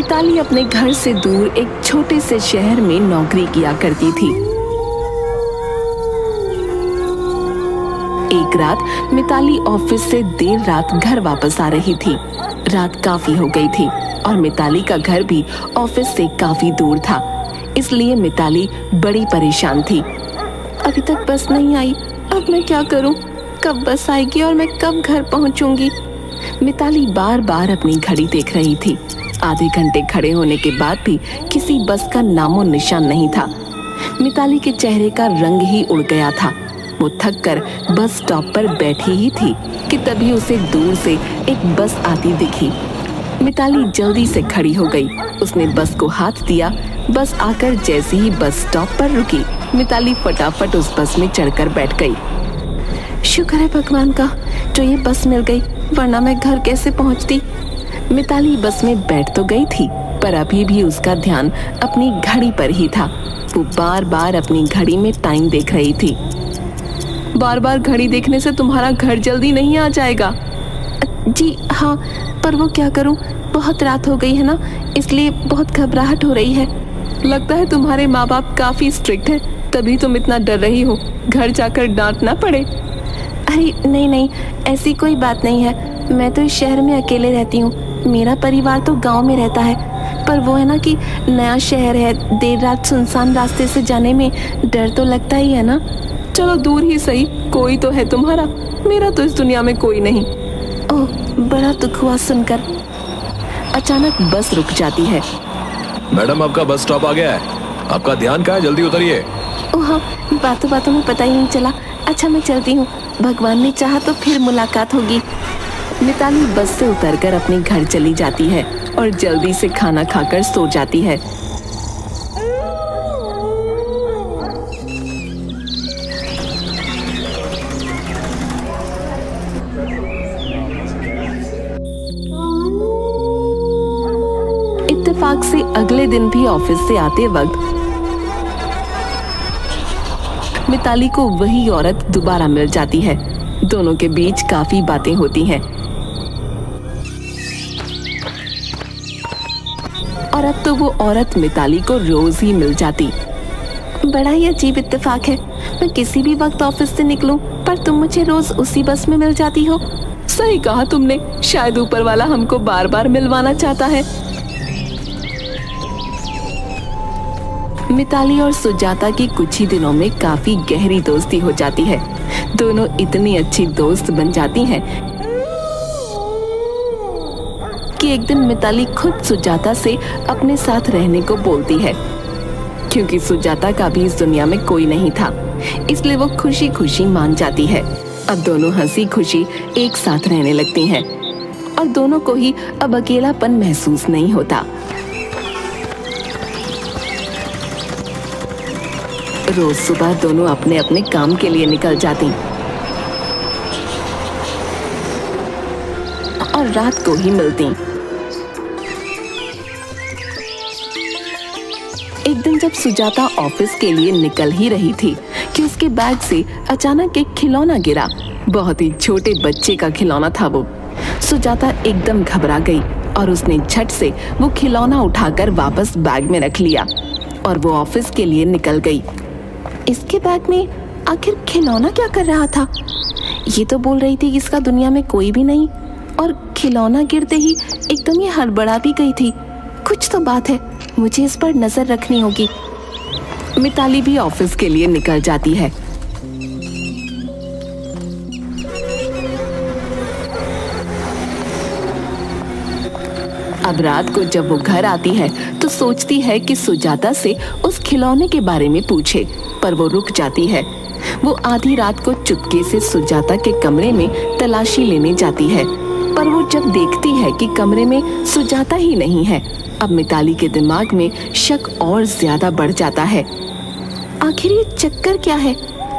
मिताली अपने घर से दूर एक छोटे से शहर में नौकरी किया करती थी। एक रात मिताली ऑफिस से देर रात घर वापस आ रही थी। रात काफी हो गई थी और मिताली का घर भी ऑफिस से काफी दूर था, इसलिए मिताली बड़ी परेशान थी। अभी तक बस नहीं आई, अब मैं क्या करूं? कब बस आएगी और मैं कब घर पहुंचूंगी? मिताली बार बार अपनी घड़ी देख रही थी। आधे घंटे खड़े होने के बाद भी किसी बस का नामो निशान नहीं था। मिताली के चेहरे का रंग ही उड़ गया था। वो थक कर बस स्टॉप पर बैठी ही थी कि तभी उसे दूर से एक बस आती दिखी। मिताली जल्दी से खड़ी हो गई। उसने बस को हाथ दिया। बस आकर जैसे ही बस स्टॉप पर रुकी, मिताली फटाफट उस बस में चढ़कर बैठ गई। शुक्र है भगवान का जो ये बस मिल गई, वरना मैं घर कैसे पहुंचती। मिताली बस में बैठ तो गई थी, पर अभी भी उसका ध्यान अपनी घड़ी पर ही था। वो बार बार अपनी घड़ी में टाइम देख रही थी। बार बार घड़ी देखने से तुम्हारा घर जल्दी नहीं आ जाएगा। जी हाँ, पर वो क्या करूं, बहुत रात हो गई है ना, इसलिए बहुत घबराहट हो रही है। लगता है तुम्हारे माँ बाप काफी स्ट्रिक्ट हैं, तभी तुम इतना डर रही हो। घर जाकर डांट ना पड़े। अरे नहीं नहीं, ऐसी कोई बात नहीं है। मैं तो इस शहर में अकेले रहती हूँ। मेरा परिवार तो गांव में रहता है, पर वो है ना कि नया शहर है, देर रात सुनसान रास्ते से जाने में डर तो लगता ही है ना। चलो दूर ही सही, कोई तो है तुम्हारा, मेरा तो इस दुनिया में कोई नहीं। ओह, बड़ा दुख हुआ सुनकर। अचानक बस रुक जाती है। मैडम, आपका बस स्टॉप आ गया है। आपका ध्यान कहाँ है? जल्दी उतरिए। ओह हाँ, बातों बातों में पता ही नहीं चला। अच्छा मैं चलती हूँ, भगवान ने चाहा तो फिर मुलाकात होगी। मिताली बस से उतरकर अपने घर चली जाती है और जल्दी से खाना खाकर सो जाती है। इत्तेफाक से अगले दिन भी ऑफिस से आते वक्त मिताली को वही औरत दोबारा मिल जाती है। दोनों के बीच काफी बातें होती हैं और अब तो वो औरत मिताली को रोज ही मिल जाती। बड़ा ही अजीब इत्तेफाक है, मैं किसी भी वक्त ऑफिस से निकलूं, पर तुम मुझे रोज उसी बस में मिल जाती हो। सही कहा तुमने, शायद ऊपर वाला हमको बार बार मिलवाना चाहता है। मिताली और सुजाता की कुछ ही दिनों में काफी गहरी दोस्ती हो जाती है। दोनों इतनी अच्छी दोस्त बन जाती हैं कि एक दिन मिताली खुद सुजाता से अपने साथ रहने को बोलती है। क्योंकि सुजाता का भी इस दुनिया में कोई नहीं था, इसलिए वो खुशी खुशी मान जाती है। अब दोनों हंसी खुशी एक साथ रहने लगती हैं और दोनों को ही अब अकेलापन महसूस नहीं होता। रोज सुबह दोनों अपने अपने काम के लिए निकल जाती और रात को ही मिलती। एक दिन जब सुजाता ऑफिस के लिए निकल ही रही थी कि उसके बैग से अचानक एक खिलौना गिरा। बहुत ही छोटे बच्चे का खिलौना था वो। सुजाता एकदम घबरा गई और उसने झट से वो खिलौना उठाकर वापस बैग में रख लिया और वो ऑफिस के लिए निकल गई। इसके बैग में आखिर खिलौना क्या कर रहा था? ये तो बोल रही थी कि इसका दुनिया में कोई भी नहीं, और खिलौना गिरते ही एकदम ये हड़बड़ा भी गई थी। कुछ तो बात है, मुझे इस पर नजर रखनी होगी। मिताली भी ऑफिस के लिए निकल जाती है। अब रात को जब वो घर आती है तो सोचती है कि सुजाता से उस खिलौने के बारे में पूछे, पर वो रुक जाती है। वो आधी रात को चुपके से सुजाता के कमरे में तलाशी लेने जाती है, पर वो जब देखती है कि कमरे में सुजाता ही नहीं है, अब मिताली के दिमाग में शक और ज्यादा बढ़ जाता है। आखिर ये चक्कर क्या है?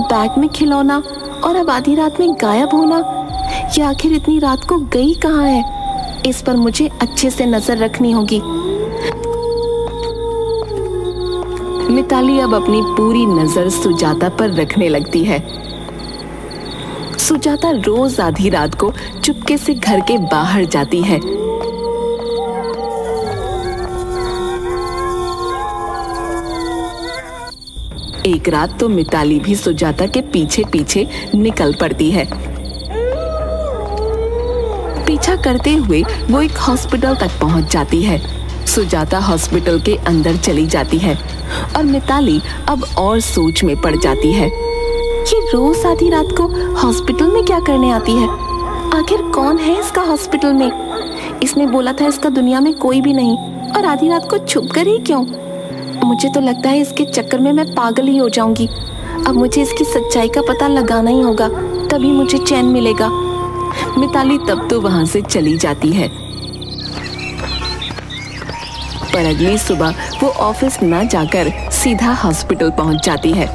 बैग में खिलौना और अब आधी रात में गायब होना। ये आखिर इतनी रात को गई कहाँ है? इस पर मुझे अच्छे से नजर रखनी होगी। मिताली अब अपनी पूरी नजर सुजाता पर रखने लगती है। सुजाता रोज आधी रात को चुपके से घर के बाहर जाती है एक रात तो मिताली भी सुजाता के पीछे पीछे निकल पड़ती है। पीछा करते हुए वो एक हॉस्पिटल तक पहुंच जाती है। सुजाता हॉस्पिटल के अंदर चली जाती है और मिताली अब और सोच में पड़ जाती है। ये रोज आधी रात को हॉस्पिटल में क्या करने आती है? आखिर कौन है इसका हॉस्पिटल में? इसने बोला था इसका दुनिया में कोई भी नहीं, और आधी रात को छुप कर ही क्यों? मुझे तो लगता है इसके चक्कर में मैं पागल ही हो जाऊंगी। अब मुझे इसकी सच्चाई का पता लगाना ही होगा, तभी मुझे चैन मिलेगा। मिताली तब तो वहां से चली जाती है। पर अगली सुबह वो ऑफिस न जाकर सीधा हॉस्पिटल पहुंच जाती है।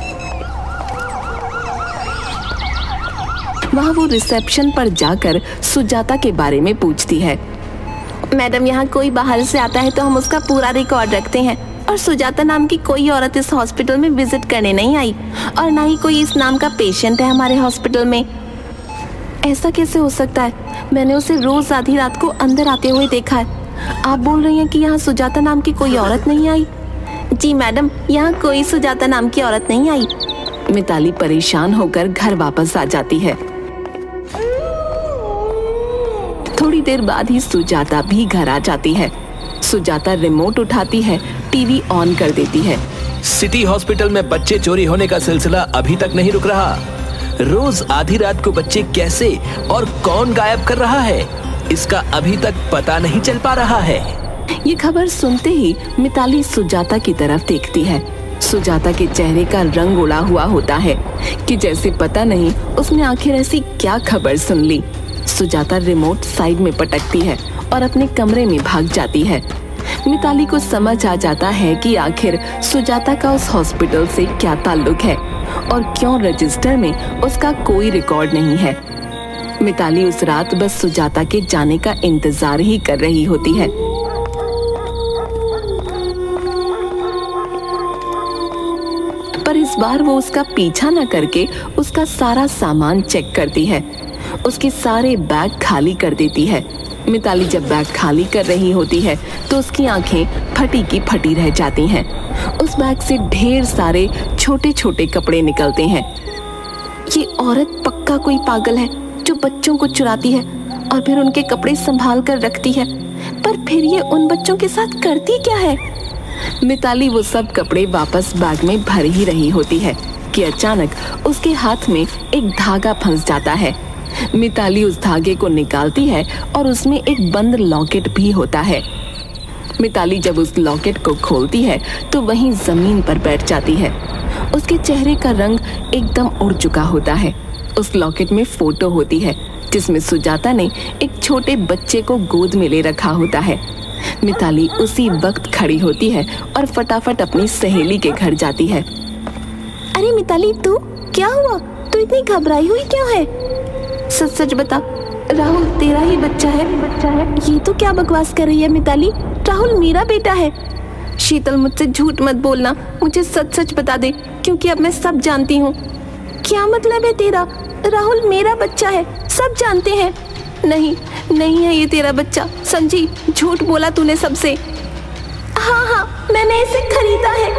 वहां वो रिसेप्शन पर जाकर सुजाता के बारे में पूछती है। मैडम, यहाँ कोई बाहर से आता है तो हम उसका पूरा रिकॉर्ड रखते हैं, और सुजाता नाम की कोई औरत इस हॉस्पिटल में विजिट करने नहीं आई, और ना ही कोई इस नाम का पेशेंट है हमारे हॉस्पिटल में। ऐसा कैसे हो सकता है? मैंने उसे रोज आधी रात को अंदर आते हुए देखा है। आप बोल रही हैं कि यहाँ सुजाता नाम की कोई औरत नहीं आई? जी मैडम, यहाँ कोई सुजाता नाम की औरत नहीं आई। मिताली परेशान होकर घर वापस आ जाती है। थोड़ी देर बाद ही सुजाता भी घर आ जाती है। सुजाता रिमोट उठाती है, टीवी ऑन कर देती है। सिटी हॉस्पिटल में बच्चे चोरी होने का सिलसिला अभी तक नहीं रुक रहा। रोज आधी रात को बच्चे कैसे और कौन गायब कर रहा है, इसका अभी तक पता नहीं चल पा रहा है। ये खबर सुनते ही मिताली सुजाता की तरफ देखती है। सुजाता के चेहरे का रंग उड़ा हुआ होता है कि जैसे पता नहीं उसने आखिर ऐसी क्या खबर सुन ली। सुजाता रिमोट साइड में पटकती है और अपने कमरे में भाग जाती है। मिताली को समझ आ जाता है कि आखिर सुजाता का उस हॉस्पिटल से क्या ताल्लुक है और क्यों रजिस्टर में उसका कोई रिकॉर्ड नहीं है। मिताली उस रात बस सुजाता के जाने का इंतजार ही कर रही होती है। पर इस बार वो उसका पीछा न करके उसका सारा सामान चेक करती है। उसके सारे बैग खाली कर देती है। मिताली जब बैग खाली कर रही होती है तो उसकी आंखें फटी की फटी रह जाती हैं। उस बैग से ढेर सारे छोटे छोटे कपड़े निकलते हैं। ये औरत पक्का कोई पागल है जो बच्चों को चुराती है और फिर उनके कपड़े संभाल कर रखती है। पर फिर ये उन बच्चों के साथ करती क्या है? मिताली वो सब कपड़े वापस बैग में भर ही रही होती है कि अचानक उसके हाथ में एक धागा फंस जाता है। मिताली उस धागे को निकालती है और उसमें एक बंद लॉकेट भी होता है। मिताली जब उस लॉकेट को खोलती है तो वहीं जमीन पर बैठ जाती है। उसके चेहरे का रंग एकदम उड़ चुका होता है। उस लॉकेट में फोटो होती है जिसमें सुजाता ने एक छोटे बच्चे को गोद में ले रखा होता है। मिताली उसी वक्त खड़ी होती है और फटाफट अपनी सहेली के घर जाती है। अरे मिताली, तू क्या हुआ? तू इतनी घबराई हुई क्यों है? सच सच बता, राहुल तेरा ही बच्चा है? ये तो क्या बकवास कर रही है मिताली? राहुल मेरा बेटा है। शीतल, मुझसे झूठ मत बोलना, मुझे सच सच बता दे, क्योंकि अब मैं सब जानती हूँ। क्या मतलब है तेरा? राहुल मेरा बच्चा है, सब जानते हैं। नहीं नहीं है ये तेरा बच्चा, समझी? झूठ बोला तूने सबसे। हाँ, मैंने इसे खरीदा है,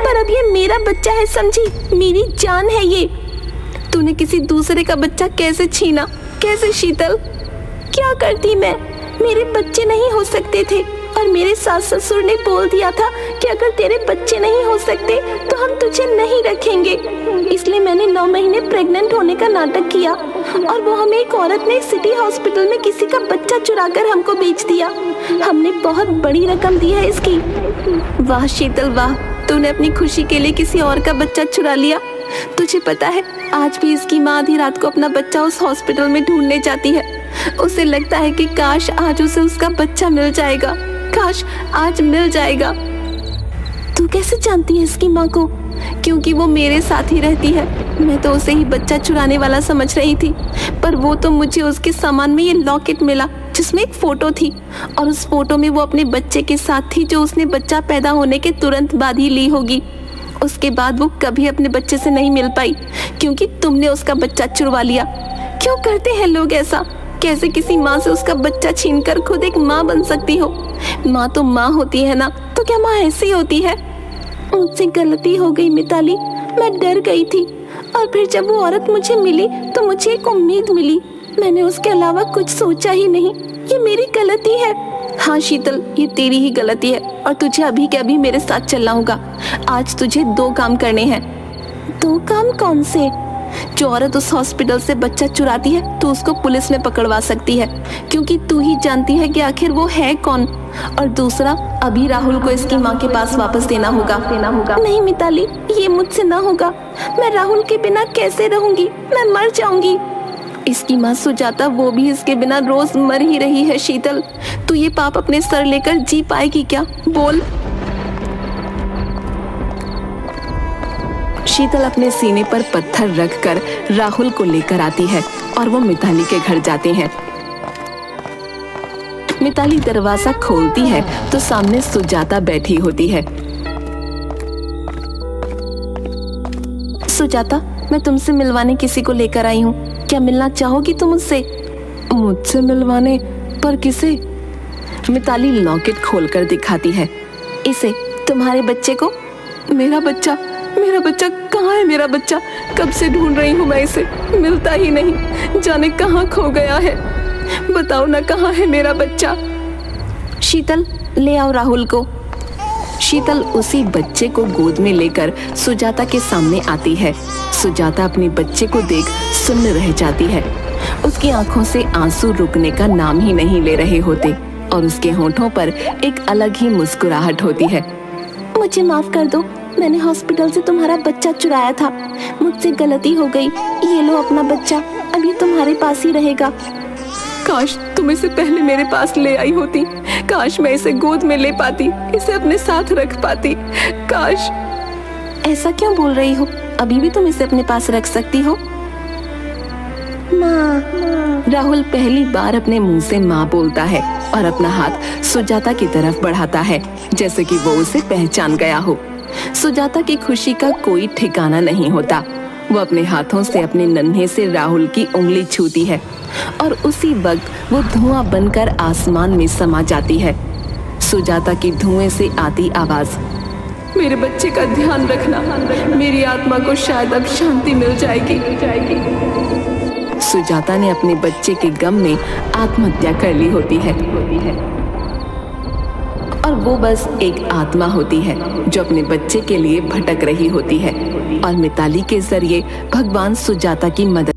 पर अब ये मेरा बच्चा है, समझी? मेरी जान है ये। तूने किसी दूसरे का बच्चा कैसे छीना? कैसे शीतल? क्या करती मैं? मेरे बच्चे नहीं हो सकते थे, और मेरे सास ससुर ने बोल दिया था कि अगर तेरे बच्चे नहीं हो सकते तो हम तुझे नहीं रखेंगे। इसलिए मैंने 9 महीने प्रेग्नेंट होने का नाटक किया, और वो हमें एक औरत ने सिटी हॉस्पिटल में किसी का बच्चा चुराकर हमको बेच दिया। हमने बहुत बड़ी रकम दी है इसकी। वाह शीतल वाह, तूने अपनी खुशी के लिए किसी और का बच्चा चुरा लिया। तुझे पता है, आज भी इसकी माँ आधी रात को अपना बच्चा उस हॉस्पिटल में ढूंढने जाती है। उसे लगता है कि काश आज उसे उसका बच्चा मिल जाएगा, काश आज मिल जाएगा। तू कैसे जानती है इसकी माँ को? क्योंकि वो मेरे साथ ही रहती है। मैं तो उसे ही बच्चा चुराने वाला समझ रही थी, पर वो तो मुझे उसके सामान में ये लॉकेट मिला जिसमें एक फोटो थी, और उस फोटो में वो अपने बच्चे के साथ थी जो उसने बच्चा पैदा होने के तुरंत बाद ही ली होगी। उसके बाद वो कभी अपने बच्चे से नहीं मिल पाई, क्योंकि तुमने उसका बच्चा चुरवा लिया। क्यों करते हैं लोग ऐसा? कैसे किसी माँ से उसका बच्चा छीनकर खुद एक माँ बन सकती हो? माँ तो माँ होती है ना, तो क्या माँ ऐसी होती है? मुझसे गलती हो गई मिताली, मैं डर गई थी। और फिर जब वो औरत मुझे मिली तो मुझे एक उम्मीद मिली। मैंने उसके अलावा कुछ सोचा ही नहीं। ये मेरी गलती है। हाँ शीतल, ये तेरी ही गलती है और तुझे अभी के अभी मेरे साथ चलना होगा। आज तुझे 2 काम करने हैं। 2 काम कौन से? जो औरत उस हॉस्पिटल से बच्चा चुराती है तो उसको पुलिस में पकड़वा सकती है, क्योंकि तू ही जानती है कि आखिर वो है कौन। और दूसरा, अभी राहुल को इसकी माँ के पास वापस देना होगा। नहीं मिताली, ये मुझसे ना होगा। मैं राहुल के बिना कैसे रहूंगी? मैं मर जाऊंगी। इसकी माँ सुजाता, वो भी इसके बिना रोज मर ही रही है। शीतल, तू ये पाप अपने सर लेकर जी पाएगी क्या? बोल। शीतल अपने सीने पर पत्थर रखकर राहुल को लेकर आती है और वो मिताली के घर जाते हैं। मिताली दरवाजा खोलती है तो सामने सुजाता बैठी होती है। सुजाता, मैं तुमसे मिलवाने किसी को लेकर आई हूँ। क्या मिलना चाहोगी तुम मुझसे? मुझसे मिलवाने? पर किसे? मिताली लॉकेट खोलकर दिखाती है। इसे, तुम्हारे बच्चे को। मेरा बच्चा? मेरा बच्चा कहाँ है? मेरा बच्चा कब से ढूंढ रही हूँ मैं इसे, मिलता ही नहीं। जाने कहाँ खो गया है। बताओ ना, कहाँ है मेरा बच्चा? शीतल, ले आओ राहुल को। शीतल उसी बच्चे को गोद में लेकर सुजाता के सामने आती है। सुजाता अपने बच्चे को देख सुन्न रह जाती है। उसकी आंखों से आंसू रुकने का नाम ही नहीं ले रहे होते और उसके होठों पर एक अलग ही मुस्कुराहट होती है। मुझे माफ कर दो, मैंने हॉस्पिटल से तुम्हारा बच्चा चुराया था। मुझसे गलती हो गई। ये लो अपना बच्चा, अभी तुम्हारे पास ही रहेगा। काश तुम इसे पहले मेरे पास ले आई होती। काश मैं इसे गोद में ले पाती, इसे अपने साथ रख पाती। काश। ऐसा क्यों बोल रही हो? अभी भी तुम इसे अपने पास रख सकती हो। माँ। राहुल पहली बार अपने मुंह से माँ बोलता है और अपना हाथ सुजाता की तरफ बढ़ाता है, जैसे कि वो उसे पहचान गया हो। सुजाता की खुशी का कोई ठिकाना नहीं होता। वो अपने हाथों से अपने नन्हे से राहुल की उंगली छूती है और उसी वक्त वो धुआं बनकर आसमान में समा जाती है। सुजाता की धुएं से आती आवाज, मेरे बच्चे का ध्यान रखना, मेरी आत्मा को शायद अब शांति मिल जाएगी। सुजाता ने अपने बच्चे के गम में आत्महत्या कर ली होती है और वो बस एक आत्मा होती है जो अपने बच्चे के लिए भटक रही होती है और मिताली के जरिए भगवान सुजाता की मदद